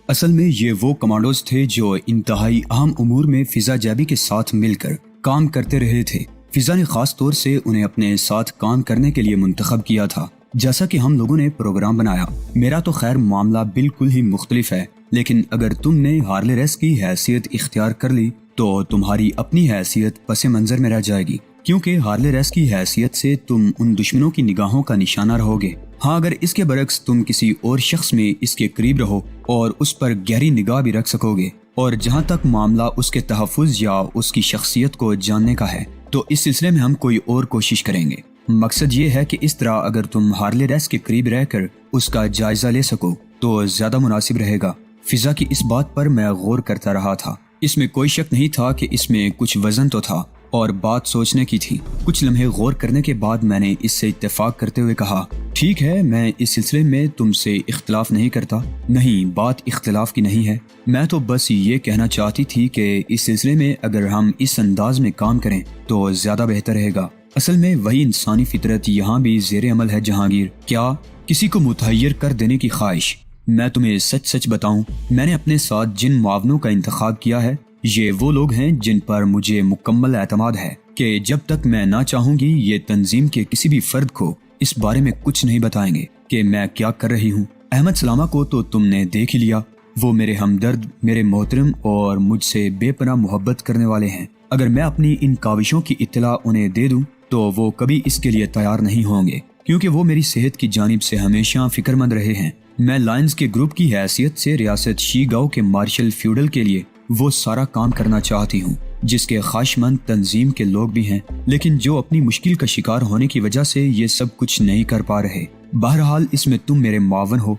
اصل میں یہ وہ کمانڈوز تھے جو انتہائی اہم امور میں فضا جیبی کے ساتھ مل کر کام کرتے رہے تھے۔ فضا نے خاص طور سے انہیں اپنے ساتھ کام کرنے کے لیے منتخب کیا تھا۔ جیسا کہ ہم لوگوں نے پروگرام بنایا، میرا تو خیر معاملہ بالکل ہی مختلف ہے، لیکن اگر تم نے ہارلے ریس کی حیثیت اختیار کر لی تو تمہاری اپنی حیثیت پس منظر میں رہ جائے گی، کیونکہ ہارلے ریس کی حیثیت سے تم ان دشمنوں کی نگاہوں کا نشانہ رہو گے۔ ہاں، اگر اس کے برعکس تم کسی اور شخص میں اس کے قریب رہو اور اس پر گہری نگاہ بھی رکھ سکو گے، اور جہاں تک معاملہ اس کے تحفظ یا اس کی شخصیت کو جاننے کا ہے تو اس سلسلے میں ہم کوئی اور کوشش کریں گے۔ مقصد یہ ہے کہ اس طرح اگر تم ہارلے ریس کے قریب رہ کر اس کا جائزہ لے سکو تو زیادہ مناسب رہے گا۔ فضا کی اس بات پر میں غور کرتا رہا تھا۔ اس میں کوئی شک نہیں تھا کہ اس میں کچھ وزن تو تھا اور بات سوچنے کی تھی۔ کچھ لمحے غور کرنے کے بعد میں نے اس سے اتفاق کرتے ہوئے کہا، ٹھیک ہے، میں اس سلسلے میں تم سے اختلاف نہیں کرتا۔ نہیں، بات اختلاف کی نہیں ہے، میں تو بس یہ کہنا چاہتی تھی کہ اس سلسلے میں اگر ہم اس انداز میں کام کریں تو زیادہ بہتر رہے گا۔ اصل میں وہی انسانی فطرت یہاں بھی زیر عمل ہے جہانگیر۔ کیا؟ کسی کو متحیر کر دینے کی خواہش۔ میں تمہیں سچ سچ بتاؤں، میں نے اپنے ساتھ جن معاونوں کا انتخاب کیا ہے، یہ وہ لوگ ہیں جن پر مجھے مکمل اعتماد ہے کہ جب تک میں نہ چاہوں گی یہ تنظیم کے کسی بھی فرد کو اس بارے میں کچھ نہیں بتائیں گے کہ میں کیا کر رہی ہوں۔ احمد سلامہ کو تو تم نے دیکھ ہی لیا، وہ میرے ہمدرد، میرے محترم اور مجھ سے بے پناہ محبت کرنے والے ہیں۔ اگر میں اپنی ان کاوشوں کی اطلاع انہیں دے دوں تو وہ کبھی اس کے لیے تیار نہیں ہوں گے، کیونکہ وہ میری صحت کی جانب سے ہمیشہ فکر مند رہے ہیں۔ میں لائنز کے گروپ کی حیثیت سے ریاست شیگاؤ کے مارشل فیوڈل کے لیے وہ سارا کام کرنا چاہتی ہوں جس کے خواہش مند تنظیم کے لوگ بھی ہیں، لیکن جو اپنی مشکل کا شکار ہونے کی وجہ سے یہ سب کچھ نہیں کر پا رہے۔ بہرحال اس میں تم میرے معاون ہو۔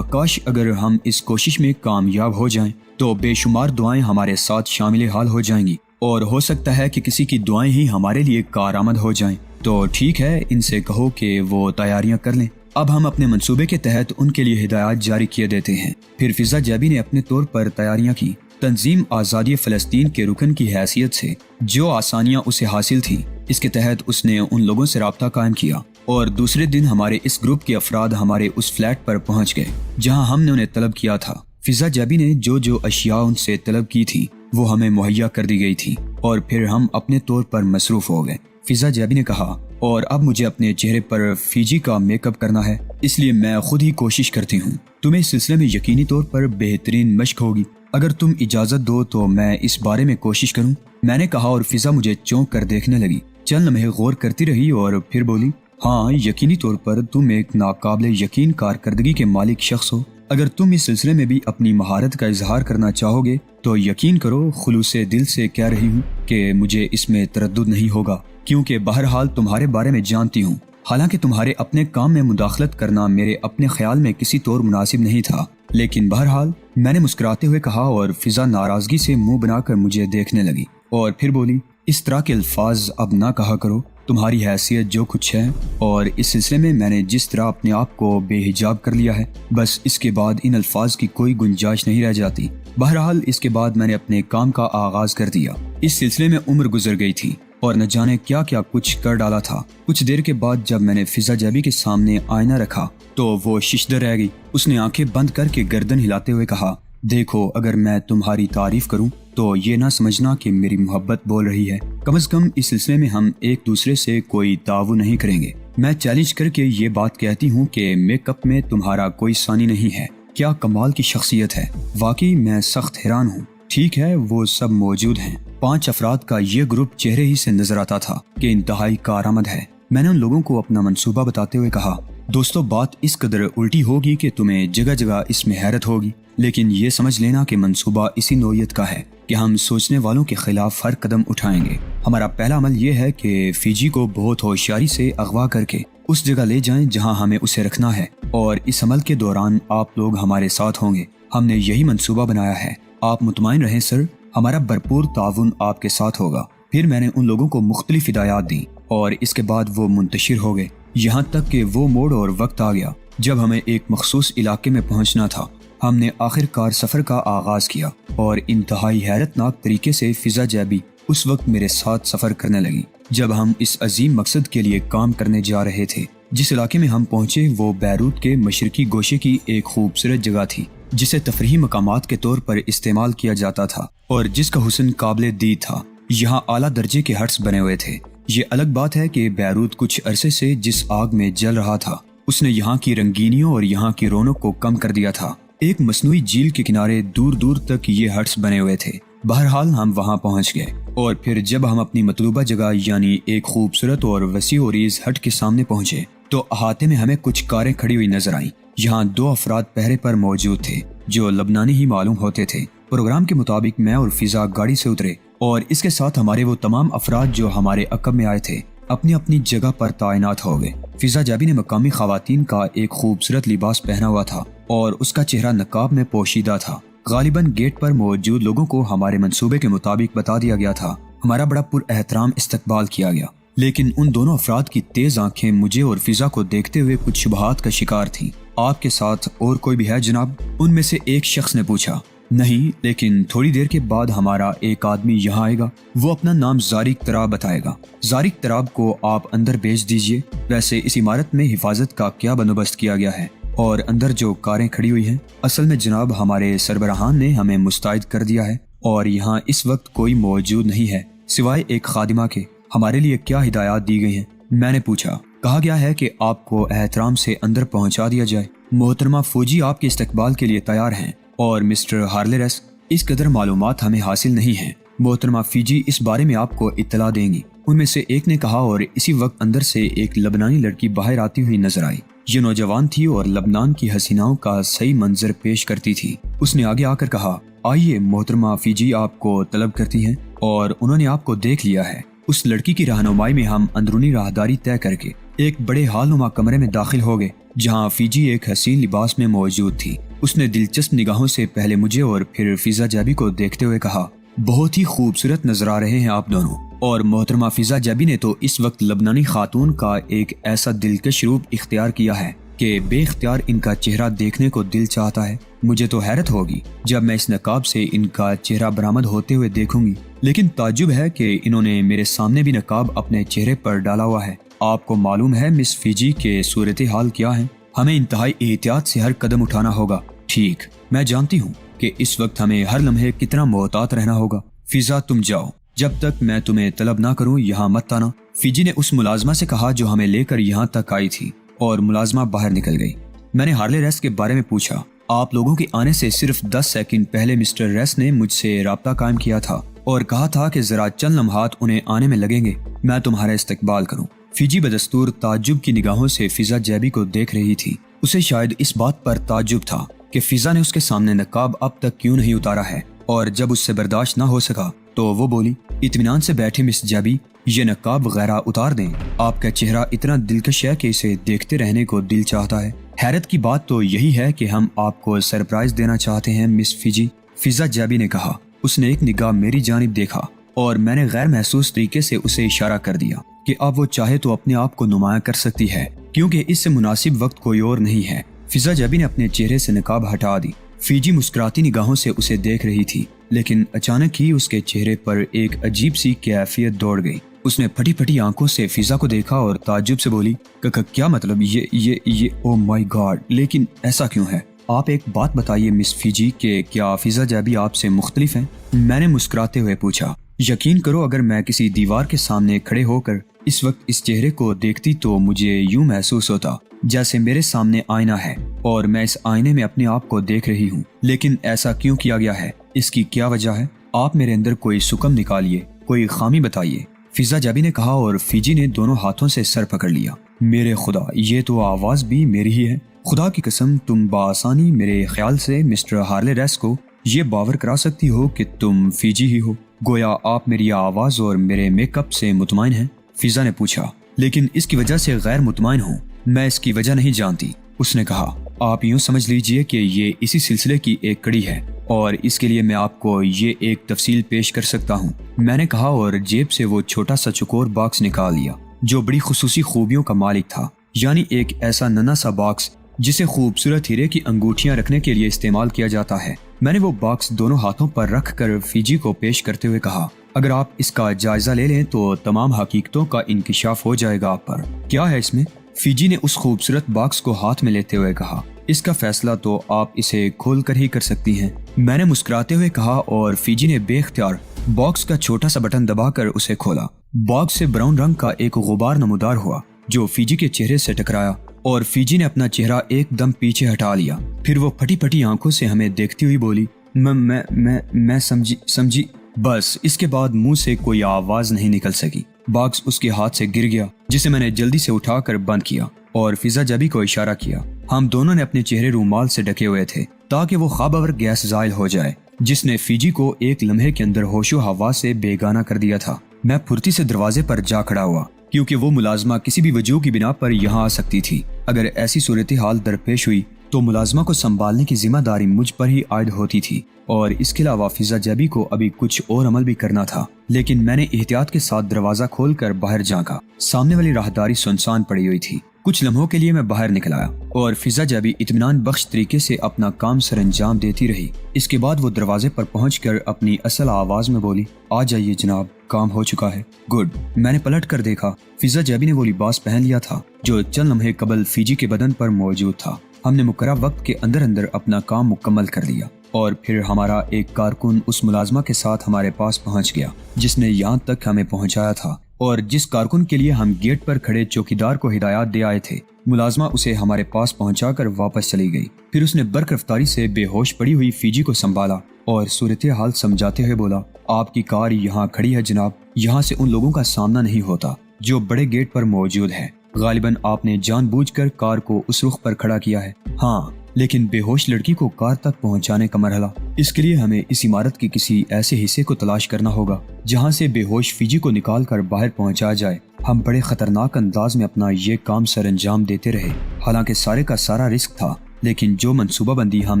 کاش اگر ہم اس کوشش میں کامیاب ہو جائیں تو بے شمار دعائیں ہمارے ساتھ شامل حال ہو جائیں گی، اور ہو سکتا ہے کہ کسی کی دعائیں ہی ہمارے لیے کارآمد ہو جائیں۔ تو ٹھیک ہے، ان سے کہو کہ وہ تیاریاں کر لیں۔ اب ہم اپنے منصوبے کے تحت ان کے لیے ہدایات جاری کیے دیتے ہیں۔ پھر فضا جیبی نے اپنے طور پر تیاریاں کی۔ تنظیم آزادی فلسطین کے رکن کی حیثیت سے جو آسانیاں اسے حاصل تھیں، اس کے تحت اس نے ان لوگوں سے رابطہ قائم کیا، اور دوسرے دن ہمارے اس گروپ کے افراد ہمارے اس فلیٹ پر پہنچ گئے جہاں ہم نے انہیں طلب کیا تھا۔ فضا جیبی نے جو اشیاء ان سے طلب کی تھی وہ ہمیں مہیا کر دی گئی تھی، اور پھر ہم اپنے طور پر مصروف ہو گئے۔ فضا جیبی نے کہا، اور اب مجھے اپنے چہرے پر فیجی کا میک اپ کرنا ہے، اس لیے میں خود ہی کوشش کرتی ہوں۔ تمہیں اس سلسلے میں یقینی طور پر بہترین مشق ہوگی۔ اگر تم اجازت دو تو میں اس بارے میں کوشش کروں، میں نے کہا، اور فضا مجھے چونک کر دیکھنے لگی۔ چند لمحے غور کرتی رہی اور پھر بولی، ہاں، یقینی طور پر تم ایک ناقابل یقین کارکردگی کے مالک شخص ہو۔ اگر تم اس سلسلے میں بھی اپنی مہارت کا اظہار کرنا چاہو گے تو یقین کرو، خلوص دل سے کہہ رہی ہوں کہ مجھے اس میں تردد نہیں ہوگا، کیونکہ بہرحال تمہارے بارے میں جانتی ہوں۔ حالانکہ تمہارے اپنے کام میں مداخلت کرنا میرے اپنے خیال میں کسی طور مناسب نہیں تھا، لیکن بہرحال میں نے مسکراتے ہوئے کہا، اور فضا ناراضگی سے منہ بنا کر مجھے دیکھنے لگی اور پھر بولی، اس طرح کے الفاظ اب نہ کہا کرو، تمہاری حیثیت جو کچھ ہے، اور اس سلسلے میں میں نے جس طرح اپنے آپ کو بے حجاب کر لیا ہے، بس اس کے بعد ان الفاظ کی کوئی گنجائش نہیں رہ جاتی۔ بہرحال اس کے بعد میں نے اپنے کام کا آغاز کر دیا۔ اس سلسلے میں عمر گزر گئی تھی اور نہ جانے کیا کیا کچھ کر ڈالا تھا۔ کچھ دیر کے بعد جب میں نے فضا جیبی کے سامنے آئینہ رکھا تو وہ ششدر رہ گئی۔ اس نے آنکھیں بند کر کے گردن ہلاتے ہوئے کہا، دیکھو، اگر میں تمہاری تعریف کروں تو یہ نہ سمجھنا کہ میری محبت بول رہی ہے۔ کم از کم اس سلسلے میں ہم ایک دوسرے سے کوئی تعاون نہیں کریں گے۔ میں چیلنج کر کے یہ بات کہتی ہوں کہ میک اپ میں تمہارا کوئی ثانی نہیں ہے۔ کیا کمال کی شخصیت ہے، واقعی میں سخت حیران ہوں۔ ٹھیک ہے، وہ سب موجود ہیں۔ 5 افراد کا یہ گروپ چہرے ہی سے نظر آتا تھا کہ انتہائی کارآمد ہے۔ میں نے ان لوگوں کو اپنا منصوبہ بتاتے ہوئے کہا، دوستو، بات اس قدر الٹی ہوگی کہ تمہیں جگہ جگہ اس میں حیرت ہوگی، لیکن یہ سمجھ لینا کہ منصوبہ اسی نوعیت کا ہے کہ ہم سوچنے والوں کے خلاف ہر قدم اٹھائیں گے۔ ہمارا پہلا عمل یہ ہے کہ فیجی کو بہت ہوشیاری سے اغوا کر کے اس جگہ لے جائیں جہاں ہمیں اسے رکھنا ہے، اور اس عمل کے دوران آپ لوگ ہمارے ساتھ ہوں گے۔ ہم نے یہی منصوبہ بنایا ہے، آپ مطمئن رہیں سر، ہمارا بھرپور تعاون آپ کے ساتھ ہوگا۔ پھر میں نے ان لوگوں کو مختلف ہدایات دیں اور اس کے بعد وہ منتشر ہو گئے، یہاں تک کہ وہ موڑ اور وقت آ گیا جب ہمیں ایک مخصوص علاقے میں پہنچنا تھا۔ ہم نے آخر کار سفر کا آغاز کیا، اور انتہائی حیرت ناک طریقے سے فضا جیبی اس وقت میرے ساتھ سفر کرنے لگی جب ہم اس عظیم مقصد کے لیے کام کرنے جا رہے تھے۔ جس علاقے میں ہم پہنچے وہ بیروت کے مشرقی گوشے کی ایک خوبصورت جگہ تھی۔ جسے تفریحی مقامات کے طور پر استعمال کیا جاتا تھا اور جس کا حسن قابل دید تھا۔ یہاں اعلیٰ درجے کے ہٹس بنے ہوئے تھے۔ یہ الگ بات ہے کہ بیروت کچھ عرصے سے جس آگ میں جل رہا تھا اس نے یہاں کی رنگینیوں اور یہاں کی رونق کو کم کر دیا تھا۔ ایک مصنوعی جھیل کے کنارے دور دور تک یہ ہٹس بنے ہوئے تھے۔ بہرحال ہم وہاں پہنچ گئے اور پھر جب ہم اپنی مطلوبہ جگہ یعنی ایک خوبصورت اور وسیع و عریض ہٹ کے سامنے پہنچے تو احاطے میں ہمیں کچھ کاریں کھڑی ہوئی نظر آئیں۔ یہاں 2 افراد پہرے پر موجود تھے جو لبنانی ہی معلوم ہوتے تھے۔ پروگرام کے مطابق میں اور فضا گاڑی سے اترے اور اس کے ساتھ ہمارے وہ تمام افراد جو ہمارے عقب میں آئے تھے اپنی اپنی جگہ پر تعینات ہو گئے۔ فضا جابی نے مقامی خواتین کا ایک خوبصورت لباس پہنا ہوا تھا اور اس کا چہرہ نقاب میں پوشیدہ تھا۔ غالباً گیٹ پر موجود لوگوں کو ہمارے منصوبے کے مطابق بتا دیا گیا تھا۔ ہمارا بڑا پر احترام استقبال کیا گیا، لیکن ان دونوں افراد کی تیز آنکھیں مجھے اور فضا کو دیکھتے ہوئے کچھ شبہات کا شکار تھیں۔ آپ کے ساتھ اور کوئی بھی ہے جناب؟ ان میں سے ایک شخص نے پوچھا۔ نہیں، لیکن تھوڑی دیر کے بعد ہمارا ایک آدمی یہاں آئے گا، وہ اپنا نام زارق تراب بتائے گا۔ زارق تراب کو آپ اندر بھیج دیجئے۔ ویسے اس عمارت میں حفاظت کا کیا بندوبست کیا گیا ہے اور اندر جو کاریں کھڑی ہوئی ہیں؟ اصل میں جناب ہمارے سربراہان نے ہمیں مستعد کر دیا ہے اور یہاں اس وقت کوئی موجود نہیں ہے سوائے ایک خادمہ کے۔ ہمارے لیے کیا ہدایات دی گئی ہیں؟ میں نے پوچھا۔ کہا گیا ہے کہ آپ کو احترام سے اندر پہنچا دیا جائے۔ محترمہ فوجی آپ کے استقبال کے لیے تیار ہیں اور مسٹر ہارلیرس اس قدر معلومات ہمیں حاصل نہیں ہیں۔ محترمہ فیجی اس بارے میں آپ کو اطلاع دیں گی، ان میں سے ایک نے کہا اور اسی وقت اندر سے ایک لبنانی لڑکی باہر آتی ہوئی نظر آئی۔ یہ نوجوان تھی اور لبنان کی حسیناؤں کا صحیح منظر پیش کرتی تھی۔ اس نے آگے آ کر کہا، آئیے محترمہ فیجی آپ کو طلب کرتی ہیں اور انہوں نے آپ کو دیکھ لیا ہے۔ اس لڑکی کی رہنمائی میں ہم اندرونی راہداری طے کر کے ایک بڑے ہال نما کمرے میں داخل ہو گئے جہاں فیجی ایک حسین لباس میں موجود تھی۔ اس نے دلچسپ نگاہوں سے پہلے مجھے اور پھر فضا جابی کو دیکھتے ہوئے کہا، بہت ہی خوبصورت نظر آ رہے ہیں آپ دونوں۔ اور محترمہ فضا جابی نے تو اس وقت لبنانی خاتون کا ایک ایسا دلکش روپ اختیار کیا ہے کہ بے اختیار ان کا چہرہ دیکھنے کو دل چاہتا ہے۔ مجھے تو حیرت ہوگی جب میں اس نقاب سے ان کا چہرہ برآمد ہوتے ہوئے دیکھوں گی، لیکن تعجب ہے کہ انہوں نے میرے سامنے بھی نقاب اپنے چہرے پر ڈالا ہوا ہے۔ آپ کو معلوم ہے مس فیجی کے صورتحال کیا ہے؟ ہمیں انتہائی احتیاط سے ہر قدم اٹھانا ہوگا۔ ٹھیک، میں جانتی ہوں کہ اس وقت ہمیں ہر لمحے کتنا محتاط رہنا ہوگا۔ فضا تم جاؤ، جب تک میں تمہیں طلب نہ کروں یہاں مت آنا۔ فیجی نے اس ملازمہ سے کہا جو ہمیں لے کر یہاں تک آئی تھی اور ملازمہ باہر نکل گئی۔ میں نے ہارلے ریس کے بارے میں پوچھا۔ آپ لوگوں کے آنے سے صرف 10 سیکنڈ پہلے مسٹر ریس نے مجھ سے رابطہ قائم کیا تھا اور کہا تھا کہ ذرا چند لمحات انہیں آنے میں لگیں گے، میں تمہارا استقبال کروں۔ فیجی بدستور تعجب کی نگاہوں سے فضا جابی کو دیکھ رہی تھی۔ اسے شاید اس بات پر تعجب تھا کہ فضا نے اس کے سامنے نقاب اب تک کیوں نہیں اتارا ہے، اور جب اس سے برداشت نہ ہو سکا تو وہ بولی، اطمینان سے بیٹھے مس جابی، یہ نقاب وغیرہ اتار دیں۔ آپ کا چہرہ اتنا دلکش ہے کہ اسے دیکھتے رہنے کو دل چاہتا ہے۔ حیرت کی بات تو یہی ہے کہ ہم آپ کو سرپرائز دینا چاہتے ہیں مس فیجی، فضا جابی نے کہا۔ اس نے ایک نگاہ میری جانب دیکھا اور میں نے غیر محسوس طریقے سے اسے اشارہ کر دیا کہ اب وہ چاہے تو اپنے آپ کو نمایاں کر سکتی ہے کیونکہ اس سے مناسب وقت کوئی اور نہیں ہے۔ فضا جابی نے اپنے چہرے سے نقاب ہٹا دی۔ فیجی مسکراتی نگاہوں سے اسے دیکھ رہی تھی، لیکن اچانک ہی اس کے چہرے پر ایک عجیب سی کیفیت دوڑ گئی۔ اس نے پھٹی پھٹی آنکھوں سے فضا کو دیکھا اور تعجب سے بولی، کیا مطلب یہ او مائی گاڈ، لیکن ایسا کیوں ہے؟ آپ ایک بات بتائیے مس فیجی کہ کیا فضا جابی آپ سے مختلف ہیں؟ میں نے مسکراتے ہوئے پوچھا۔ یقین کرو اگر میں کسی دیوار کے سامنے کھڑے ہو کر اس وقت اس چہرے کو دیکھتی تو مجھے یوں محسوس ہوتا جیسے میرے سامنے آئینہ ہے اور میں اس آئینے میں اپنے آپ کو دیکھ رہی ہوں۔ لیکن ایسا کیوں کیا گیا ہے؟ اس کی کیا وجہ ہے؟ آپ میرے اندر کوئی سکم نکالیے، کوئی خامی بتائیے، فضا جابی نے کہا اور فیجی نے دونوں ہاتھوں سے سر پکڑ لیا۔ میرے خدا، یہ تو آواز بھی میری ہی ہے۔ خدا کی قسم تم بآسانی میرے خیال سے مسٹر ہارلے ریس کو یہ باور کرا سکتی ہو کہ تم فیجی ہی ہو، گویا آپ میری آواز اور میرے میک اپ سے مطمئن ہیں؟ فضا نے پوچھا۔ لیکن اس کی وجہ سے غیر مطمئن ہوں، میں اس کی وجہ نہیں جانتی، اس نے کہا۔ آپ یوں سمجھ لیجئے کہ یہ اسی سلسلے کی ایک کڑی ہے اور اس کے لیے میں آپ کو یہ ایک تفصیل پیش کر سکتا ہوں، میں نے کہا اور جیب سے وہ چھوٹا سا چکور باکس نکال لیا جو بڑی خصوصی خوبیوں کا مالک تھا، یعنی ایک ایسا ننھا سا باکس جسے خوبصورت ہیرے کی انگوٹھیاں رکھنے کے لیے استعمال کیا جاتا ہے۔ میں نے وہ باکس دونوں ہاتھوں پر رکھ کر فیجی کو پیش کرتے ہوئے کہا، اگر آپ اس کا جائزہ لے لیں تو تمام حقیقتوں کا انکشاف ہو جائے گا آپ پر۔ کیا ہے اس میں؟ فیجی نے اس خوبصورت باکس کو ہاتھ میں لیتے ہوئے کہا۔ اس کا فیصلہ تو آپ اسے کھول کر ہی کر سکتی ہیں، میں نے مسکراتے ہوئے کہا، اور فیجی نے بے اختیار باکس کا چھوٹا سا بٹن دبا کر اسے کھولا۔ باکس سے براؤن رنگ کا ایک غبار نمودار ہوا جو فیجی کے چہرے سے ٹکرایا، اور فیجی نے اپنا چہرہ ایک دم پیچھے ہٹا لیا۔ پھر وہ پھٹی پھٹی آنکھوں سے ہمیں دیکھتی ہوئی بولی، میں سمجھی۔ بس اس کے بعد منہ سے کوئی آواز نہیں نکل سکی۔ باکس اس کے ہاتھ سے گر گیا، جسے میں نے جلدی سے اٹھا کر بند کیا اور فضا جبی کو اشارہ کیا۔ ہم دونوں نے اپنے چہرے رومال سے ڈھکے ہوئے تھے تاکہ وہ خواباور گیس زائل ہو جائے جس نے فیجی کو ایک لمحے کے اندر ہوش و حواس سے بیگانہ کر دیا تھا۔ میں پھرتی سے دروازے پر جا کھڑا ہوا کیونکہ وہ ملازمہ کسی بھی وجہ کی بنا پر یہاں آ سکتی تھی۔ اگر ایسی صورتحال درپیش ہوئی تو ملازمہ کو سنبھالنے کی ذمہ داری مجھ پر ہی عائد ہوتی تھی، اور اس کے علاوہ فضا جبی کو ابھی کچھ اور عمل بھی کرنا تھا۔ لیکن میں نے احتیاط کے ساتھ دروازہ کھول کر باہر جھانکا۔ سامنے والی راہداری سنسان پڑی ہوئی تھی۔ کچھ لمحوں کے لیے میں باہر نکل آیا اور فضا جبی اطمینان بخش طریقے سے اپنا کام سر انجام دیتی رہی۔ اس کے بعد وہ دروازے پر پہنچ کر اپنی اصل آواز میں بولی، آ جائیے جناب، کام ہو چکا ہے۔ گڈ۔ میں نے پلٹ کر دیکھا، فضا جبی نے وہ لباس پہن لیا تھا جو چند لمحے قبل فیجی کے بدن پر موجود تھا۔ ہم نے مقررہ وقت کے اندر اندر اپنا کام مکمل کر لیا، اور پھر ہمارا ایک کارکن اس ملازمہ کے ساتھ ہمارے پاس پہنچ گیا جس نے یہاں تک ہمیں پہنچایا تھا، اور جس کارکن کے لیے ہم گیٹ پر کھڑے چوکیدار کو ہدایات دے آئے تھے۔ ملازمہ اسے ہمارے پاس پہنچا کر واپس چلی گئی۔ پھر اس نے برق رفتاری سے بے ہوش پڑی ہوئی فیجی کو سنبھالا اور صورتحال سمجھاتے ہوئے بولا، آپ کی کار یہاں کھڑی ہے جناب، یہاں سے ان لوگوں کا سامنا نہیں ہوتا جو بڑے گیٹ پر موجود ہے۔ غالباً آپ نے جان بوجھ کر کار کو اس رخ پر کھڑا کیا ہے۔ ہاں، لیکن بے ہوش لڑکی کو کار تک پہنچانے کا مرحلہ، اس کے لیے ہمیں اس عمارت کے کسی ایسے حصے کو تلاش کرنا ہوگا جہاں سے بے ہوش فیجی کو نکال کر باہر پہنچایا جائے۔ ہم بڑے خطرناک انداز میں اپنا یہ کام سر انجام دیتے رہے، حالانکہ سارے کا سارا رسک تھا، لیکن جو منصوبہ بندی ہم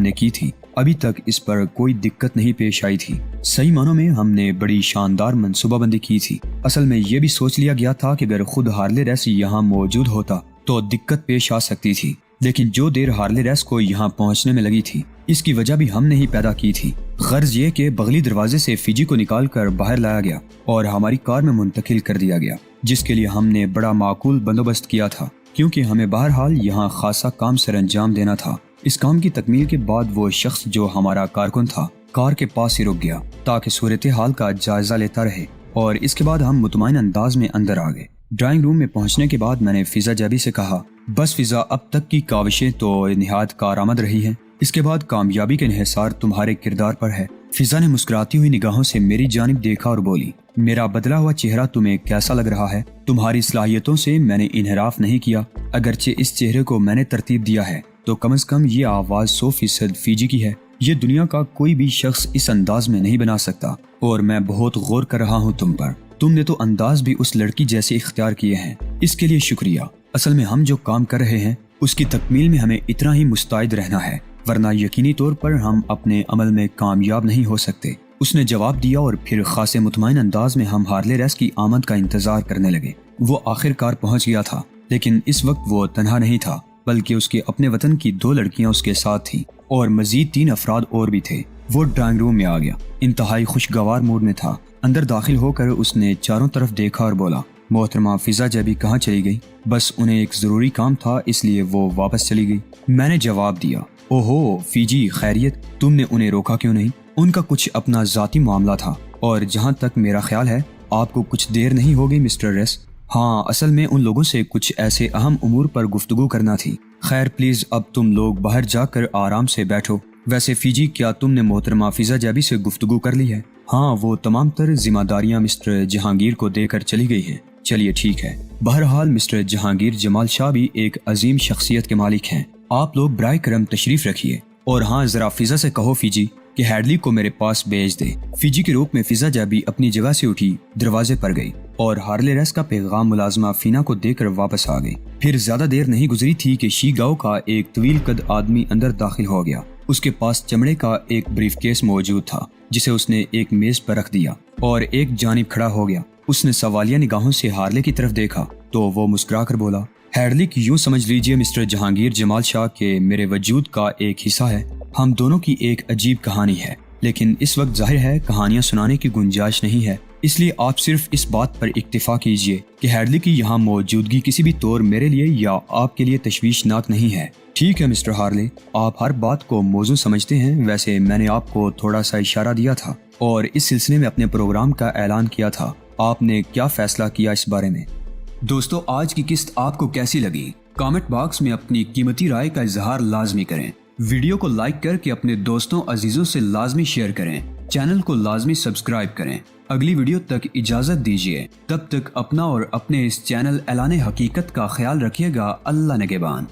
نے کی تھی ابھی تک اس پر کوئی دقت نہیں پیش آئی تھی۔ صحیح معنوں میں ہم نے بڑی شاندار منصوبہ بندی کی تھی۔ اصل میں یہ بھی سوچ لیا گیا تھا کہ اگر خود ہارلے ریس یہاں موجود ہوتا تو دقت پیش آ سکتی تھی، لیکن جو دیر ہارلے ریس کو یہاں پہنچنے میں لگی تھی اس کی وجہ بھی ہم نے ہی پیدا کی تھی۔ غرض یہ کہ بغلی دروازے سے فیجی کو نکال کر باہر لایا گیا اور ہماری کار میں منتقل کر دیا گیا، جس کے لیے ہم نے بڑا معقول بندوبست کیا تھا کیونکہ ہمیں بہرحال یہاں خاصا کام سر انجام دینا تھا۔ اس کام کی تکمیل کے بعد وہ شخص جو ہمارا کارکن تھا کار کے پاس ہی رک گیا تاکہ صورتحال کا جائزہ لیتا رہے، اور اس کے بعد ہم مطمئن انداز میں اندر آ گئے۔ ڈرائنگ روم میں پہنچنے کے بعد میں نے فضا جبی سے کہا، بس فضا، اب تک کی کاوشیں تو نہایت کارآمد رہی ہیں، اس کے بعد کامیابی کا انحصار تمہارے کردار پر ہے۔ فضا نے مسکراتی ہوئی نگاہوں سے میری جانب دیکھا اور بولی، میرا بدلا ہوا چہرہ تمہیں کیسا لگ رہا ہے؟ تمہاری صلاحیتوں سے میں نے انحراف نہیں کیا، اگرچہ اس چہرے کو میں نے ترتیب دیا ہے تو کم از کم یہ آواز 100% فیجی کی ہے۔ یہ دنیا کا کوئی بھی شخص اس انداز میں نہیں بنا سکتا، اور میں بہت غور کر رہا ہوں تم پر۔ تم نے تو انداز بھی اس لڑکی جیسے اختیار کیے ہیں، اس کے لیے شکریہ۔ اصل میں ہم جو کام کر رہے ہیں اس کی تکمیل میں ہمیں اتنا ہی مستعد رہنا ہے، ورنہ یقینی طور پر ہم اپنے عمل میں کامیاب نہیں ہو سکتے۔ اس نے جواب دیا، اور پھر خاصے مطمئن انداز میں ہم ہارلے ریس کی آمد کا انتظار کرنے لگے۔ وہ آخر کار پہنچ گیا تھا، لیکن اس وقت وہ تنہا نہیں تھا، بلکہ اس کے اپنے وطن کی 2 لڑکیاں اس کے ساتھ تھیں، اور مزید 3 افراد اور بھی تھے۔ وہ ڈرائنگ روم میں آ گیا، انتہائی خوشگوار موڈ میں تھا۔ اندر داخل ہو کر اس نے چاروں طرف دیکھا اور بولا، محترمہ فضا جبی کہاں چلی گئی؟ بس انہیں ایک ضروری کام تھا، اس لیے وہ واپس چلی گئی۔ میں نے جواب دیا، اوہو فیجی، خیریت؟ تم نے انہیں روکا کیوں نہیں؟ ان کا کچھ اپنا ذاتی معاملہ تھا، اور جہاں تک میرا خیال ہے آپ کو کچھ دیر نہیں ہوگی مسٹر ریس۔ ہاں، اصل میں ان لوگوں سے کچھ ایسے اہم امور پر گفتگو کرنا تھی۔ خیر پلیز اب تم لوگ باہر جا کر آرام سے بیٹھو۔ ویسے فیجی، کیا تم نے محترمہ فضا جبی سے گفتگو کر لی ہے؟ ہاں، وہ تمام تر ذمہ داریاں مسٹر جہانگیر کو دے کر چلی گئی ہیں۔ چلیے ٹھیک ہے۔ بہرحال مسٹر جہانگیر جمال شاہ بھی ایک عظیم شخصیت کے مالک ہیں۔ آپ لوگ برائے کرم تشریف رکھیے، اور ہاں ذرا فضا سے کہو فیجی کہ ہیڈلی کو میرے پاس بھیج دے۔ فیجی کے روپ میں فضا جبی اپنی جگہ سے اٹھی، دروازے پر گئی اور ہارلے ریس کا پیغام ملازمہ فینا کو دے کر واپس آ گئی۔ پھر زیادہ دیر نہیں گزری تھی کہ شی گاؤ کا ایک طویل قد آدمی اندر داخل ہو گیا۔ اس کے پاس چمڑے کا ایک بریف کیس موجود تھا جسے اس نے ایک میز پر رکھ دیا اور ایک جانب کھڑا ہو گیا۔ اس نے سوالیہ نگاہوں سے ہارلے کی طرف دیکھا تو وہ مسکرا کر بولا، ہیڈلی یوں سمجھ لیجئے مسٹر جہانگیر جمال شاہ کہ میرے وجود کا ایک حصہ ہے۔ ہم دونوں کی ایک عجیب کہانی ہے، لیکن اس وقت ظاہر ہے کہانیاں سنانے کی گنجائش نہیں ہے۔ اس لیے آپ صرف اس بات پر اکتفا کیجئے کہ ہیڈلی کی یہاں موجودگی کسی بھی طور میرے لیے یا آپ کے لیے تشویشناک نہیں ہے۔ ٹھیک ہے مسٹر ہارلے، آپ ہر بات کو موضوع سمجھتے ہیں۔ ویسے میں نے آپ کو تھوڑا سا اشارہ دیا تھا اور اس سلسلے میں اپنے پروگرام کا اعلان کیا تھا۔ آپ نے کیا فیصلہ کیا اس بارے میں؟ دوستو، آج کی قسط آپ کو کیسی لگی؟ کامنٹ باکس میں اپنی قیمتی رائے کا اظہار لازمی کریں۔ ویڈیو کو لائک کر کے اپنے دوستوں عزیزوں سے لازمی شیئر کریں۔ چینل کو لازمی سبسکرائب کریں۔ اگلی ویڈیو تک اجازت دیجیے، تب تک اپنا اور اپنے اس چینل اعلان حقیقت کا خیال رکھیے گا۔ اللہ نگہبان۔